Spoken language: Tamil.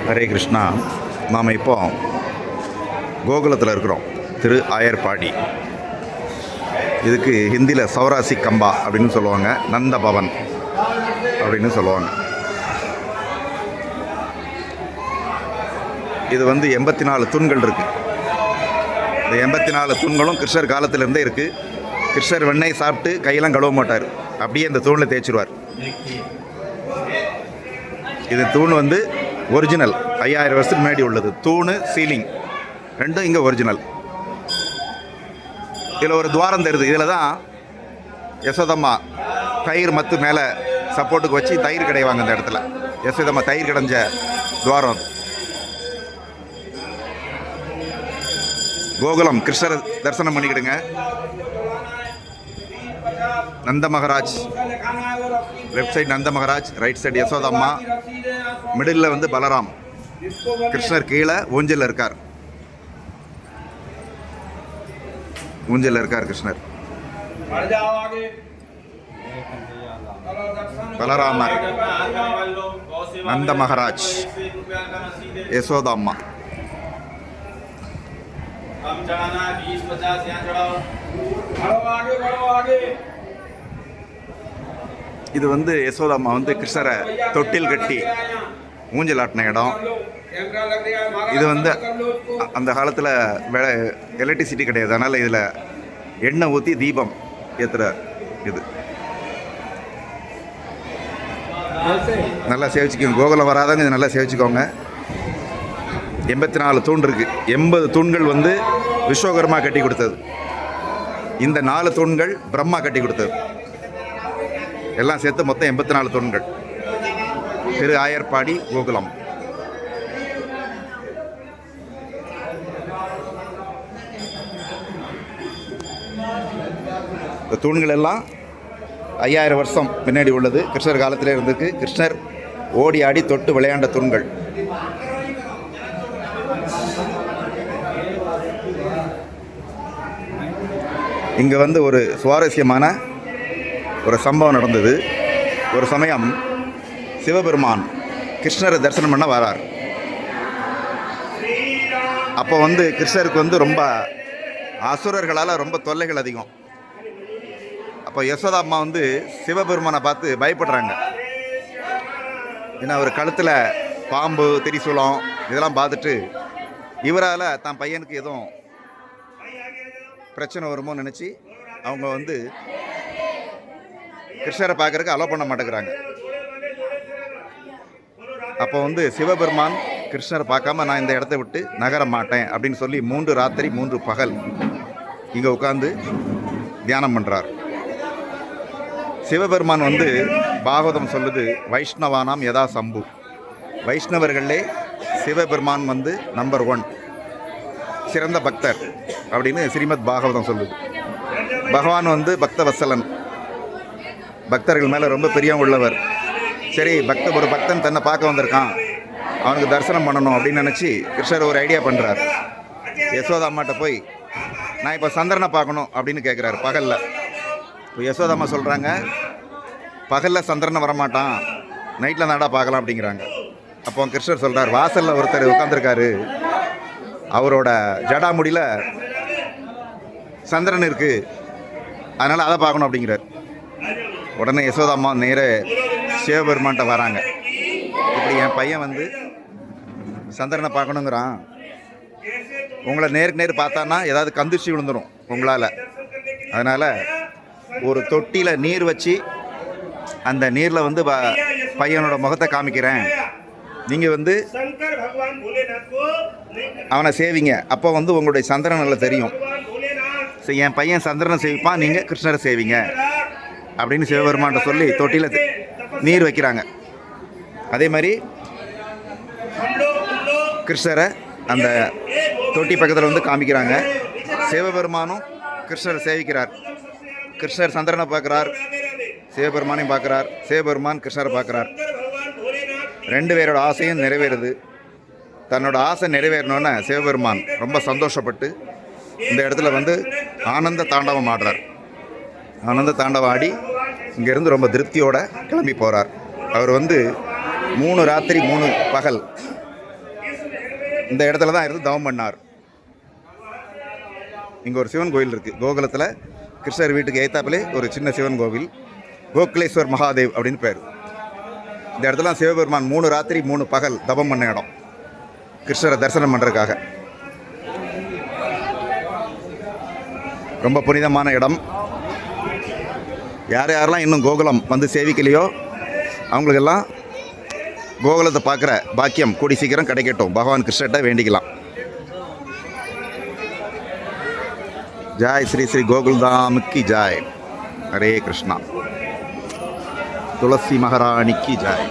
ஹரே கிருஷ்ணா. நாம் இப்போ கோகுலத்தில் இருக்கிறோம், திரு ஆயர்பாடி. இதுக்கு ஹிந்தியில் சௌராசி கம்பா அப்படின்னு சொல்லுவாங்க, நந்த பவன் அப்படின்னு சொல்லுவாங்க. இது 84 தூண்கள் இருக்குது. இந்த 84 தூண்களும் கிருஷ்ணர் காலத்திலேருந்தே இருக்குது. கிருஷ்ணர் வெண்ணெய் சாப்பிட்டு கையெல்லாம் கழுவ மாட்டார், அப்படியே இந்த தூணில் தேய்ச்சிருவார். இது தூண் ஒரிஜினல் 5000 வருஷத்துக்கு முன்னாடி உள்ளது. தூணு சீலிங் ரெண்டும் இங்கே ஒரிஜினல். இதில் ஒரு துவாரம் தெரியுது. இதில் தான் யசோதம்மா தயிர் மத்து மேலே சப்போர்ட்டுக்கு வச்சு தயிர் கிடைவாங்க. இந்த இடத்துல யசோதம்மா தயிர் கிடைஞ்ச துவாரம். கோகுலம் கிருஷ்ணர் தரிசனம் பண்ணிக்கிடுங்க. Nanda Maharaj, left side Nanda Maharaj, right side Yashodamma, middle Balaram. கிருஷ்ணர் கீழே ஊஞ்சலில் இருக்கார். ஊஞ்சலில் இருக்கார் கிருஷ்ணர். பலராமர், நந்த மகாராஜ், யசோதம்மா. இது யசோதம்மா கிருஷ்ணரை தொட்டில் கட்டி ஊஞ்சல் ஆட்டின இடம். இது அந்த காலத்தில் எலக்ட்ரிசிட்டி கிடையாது, அதனால் இதில் எண்ணெய் ஊற்றி தீபம் ஏற்றுற இது. நல்லா சேவிச்சுக்கோங்க. கோகுலம் வராதவங்க இது நல்லா சேவிச்சுக்கோங்க. 84 தூண் இருக்குது. 80 தூண்கள் விஸ்வகர்மா கட்டி கொடுத்தது. இந்த 4 தூண்கள் பிரம்மா கட்டி கொடுத்தது. எல்லாம் சேர்த்து மொத்தம் 84 தூண்கள். திரு ஆயர்பாடி, கோகுலம். இந்த தூண்கள் எல்லாம் 5000 வருஷம் முன்னாடி உள்ளது. கிருஷ்ணர் காலத்திலே இருந்திருக்கு. கிருஷ்ணர் ஓடி ஆடி தொட்டு விளையாண்ட தூண்கள். இங்கே ஒரு சுவாரஸ்யமான ஒரு சம்பவம் நடந்தது. ஒரு சமயம் சிவபெருமான் கிருஷ்ணரை தரிசனம் பண்ண வரார். அப்போ கிருஷ்ணருக்கு ரொம்ப அசுரர்களால் ரொம்ப தொல்லைகள் அதிகம். அப்போ யசோதம்மா சிவபெருமானை பார்த்து பயப்படுறாங்க. ஏன்னா அவர் கழுத்தில் பாம்பு, திரிசூலம் இதெல்லாம் பார்த்துட்டு இவரால் தான் பையனுக்கு எதுவும் பிரச்சனை வருமோ நினச்சி அவங்க கிருஷ்ணரை பார்க்கறதுக்கு அலோ பண்ண மாட்டேங்கிறாங்க. அப்போ சிவபெருமான் கிருஷ்ணரை பார்க்காம நான் இந்த இடத்த விட்டு நகர மாட்டேன் அப்படின்னு சொல்லி 3 ராத்திரி 3 பகல் இங்கே உட்காந்து தியானம் பண்ணுறார். சிவபெருமான் பாகவதம் சொல்லுது, வைஷ்ணவானாம் யதா சம்பு. வைஷ்ணவர்களே சிவபெருமான் நம்பர் 1 சிறந்த பக்தர் அப்படின்னு ஸ்ரீமத் பாகவதம் சொல்லுது. பகவான் பக்த வத்சலன், பக்தர்கள் மேலே ரொம்ப பிரியம் உள்ளவர். சரி, ஒரு பக்தன் தன்னை பார்க்க வந்திருக்கான், அவனுக்கு தரிசனம் பண்ணணும் அப்படின்னு நினச்சி கிருஷ்ணர் ஒரு ஐடியா பண்ணுறார். யசோதாம்மாட்ட போய் நான் இப்போ சந்திரனை பார்க்கணும் அப்படின்னு கேட்குறாரு பகலில். இப்போ யசோதாம்மா சொல்கிறாங்க, பகலில் சந்திரனை வரமாட்டான், நைட்டில் தாண்டா பார்க்கலாம் அப்படிங்கிறாங்க. அப்போ கிருஷ்ணர் சொல்கிறார், வாசலில் ஒருத்தர் உட்காந்துருக்காரு, அவரோட ஜடாமுடியில் சந்திரன் இருக்குது, அதனால் அதை பார்க்கணும் அப்படிங்கிறார். உடனே யசோதாம்மா நேர சிவபெருமான்கிட்ட வராங்க. இப்படி என் பையன் சந்திரனை பார்க்கணுங்கிறான், உங்களை நேருக்கு நேர் பார்த்தான்னா ஏதாவது கந்திர்ச்சி விழுந்துடும் உங்களால். அதனால் ஒரு தொட்டியில் நீர் வச்சு அந்த நீரில் பையனோட முகத்தை காமிக்கிறேன், நீங்கள் அவனை சேவிங்க, அப்போ உங்களுடைய சந்திரன் நல்லா தெரியும். என் பையன் சந்திரனை சேவிப்பான், நீங்கள் கிருஷ்ணரை சேவிங்க அப்படின்னு சிவபெருமான்கிட்ட சொல்லி தொட்டியில் நீர் வைக்கிறாங்க. அதே மாதிரி கிருஷ்ணரை அந்த தொட்டி பக்கத்தில் காமிக்கிறாங்க. சிவபெருமானும் கிருஷ்ணரை சேவிக்கிறார். கிருஷ்ணர் சந்திரனை பார்க்குறார், சிவபெருமானையும் பார்க்குறார், சிவபெருமான் கிருஷ்ணரை பார்க்குறார். 2 பேரோட ஆசையும் நிறைவேறுது. தன்னோட ஆசை நிறைவேறணுன்னு சிவபெருமான் ரொம்ப சந்தோஷப்பட்டு இந்த இடத்துல ஆனந்த தாண்டவம் ஆடுறார். ஆனந்த தாண்டவம் ஆடி இங்கேருந்து ரொம்ப திருப்தியோடு கிளம்பி போகிறார். அவர் 3 ராத்திரி 3 பகல் இந்த இடத்துல தான் இருந்து தவம் பண்ணார். இங்கே ஒரு சிவன் கோவில் இருக்குது. கோகுலத்தில் கிருஷ்ணர் வீட்டுக்கு ஏத்தாப்பிலே ஒரு சின்ன சிவன் கோவில், கோகுலேஸ்வர் மகாதேவ் அப்படின்னு பேர். இந்த இடத்துல சிவபெருமான் 3 ராத்திரி 3 பகல் தவம் பண்ண இடம், கிருஷ்ணரை தரிசனம் பண்ணுறதுக்காக. ரொம்ப புனிதமான இடம். யாரெல்லாம் இன்னும் கோகுலம் வந்து சேவிக்கலையோ அவங்களுக்கெல்லாம் கோகுலத்தை பார்க்குற பாக்கியம் கூடி சீக்கிரம் கிடைக்கட்டும். பகவான் கிருஷ்ணர்கிட்ட வேண்டிக்கலாம். ஜாய் ஸ்ரீ ஸ்ரீ கோகுல்தாமுக்கு ஜாய். ஹரே கிருஷ்ணா. துளசி மகாராணிக்கு ஜாய்.